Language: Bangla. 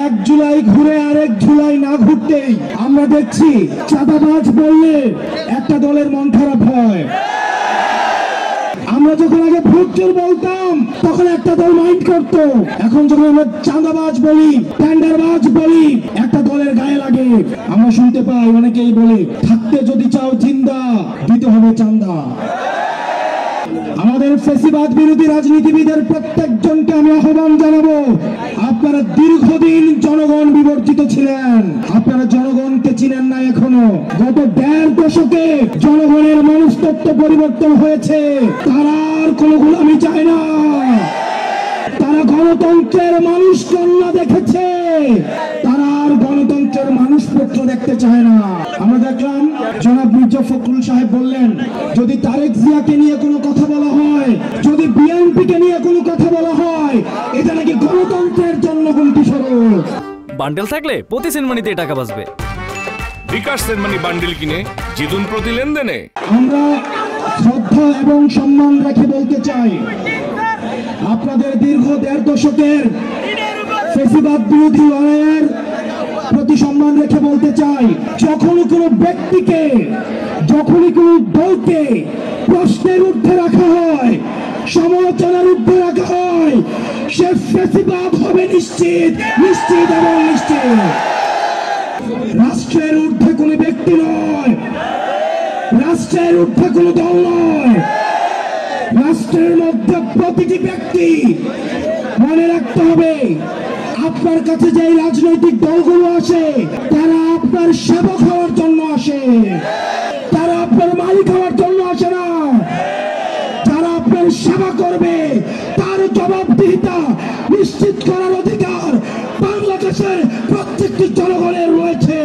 এক জুলাই ঘুরে আরেক জুলাই না ঘুরতেই আমরা দেখছি চাঁদাবাজ বললে একটা দলের মন খারাপ হয়। আমরা যখন আগে ভোট চোর বলতাম তখন একটা দল মাইন্ড করতো, এখন যখন আমরা চাঁদাবাজ বলি, টেন্ডারবাজ বলি, একটা দলের গায়ে লাগে। আমরা শুনতে পাই অনেকেই বলে, থাকতে যদি চাও জিন্দা, দিতে হবে চাঁদা। আমাদের ফ্যাসিবাদ বিরোধী রাজনীতিবিদের প্রত্যেকজনকে আমি আহ্বান জানাবো, আপনারা দীর্ঘদিন জনগণ বিবর্জিত ছিলেন, আপনারা জনগণকে চিনেন না এখনো। গত 1.5 দশকে জনগণের মনস্তত্ত্ব পরিবর্তন হয়েছে। তারা আর কোনো গোলামি চায় না, তারা গণতন্ত্রের মানুষ কন্যা দেখেছে, তারা আর গণতন্ত্রের মানুষপত্র দেখতে চায় না। আমরা দেখলাম জনাব মির্জা ফখরুল সাহেব বললেন, যদি তারেক জিয়াকে নিয়ে কোনো কথা বলা হয়, যদি বিএনপিকে নিয়ে কোনো কথা বলা হয়, এটা নাকি গণতন্ত্রের জন্য হুমকি স্বরূপ। বান্ডেল থাকলে প্রতি সেনমানিতে টাকা বাঁচবে। বিকাশ সেনমানি বান্ডেল কিনে জিতুন প্রতি লেনদেনে। আমরা শ্রদ্ধা এবং সম্মান রেখে বলতে চাই, আপনাদের দীর্ঘ 1.5 দশকের ফ্যাসিবাদ বিরোধী লড়াইয়ের প্রতি সম্মান রেখে বলতে চাই, যখনই কোনো ব্যক্তিকে, যখনই কোনো দলকে প্রশ্নের ঊর্ধ্বে রাখা হয়, সমালোচনার ঊর্ধ্বে রাখা হয়, সে ফ্যাসিবাদ হবে নিশ্চিত, নিশ্চিত এবং নিশ্চিত। রাষ্ট্রের ঊর্ধ্বে কোনো ব্যক্তি নয়, রাষ্ট্রের ঊর্ধ্বে কোনো দল নয়, রাষ্ট্রের মধ্যে প্রতিটি ব্যক্তি। মনে রাখতে হবে, আপনার কাছে যে রাজনৈতিক দলগুলো আসে, তারা আপনার সেবক হওয়ার জন্য আসে, তারা আপনার মালিক হওয়ার জন্য আসে না। যারা আপনার সেবা করবে তার জবাবদিহিতা নিশ্চিত করার অধিকার বাংলাদেশের প্রত্যেকটি জনগণের রয়েছে।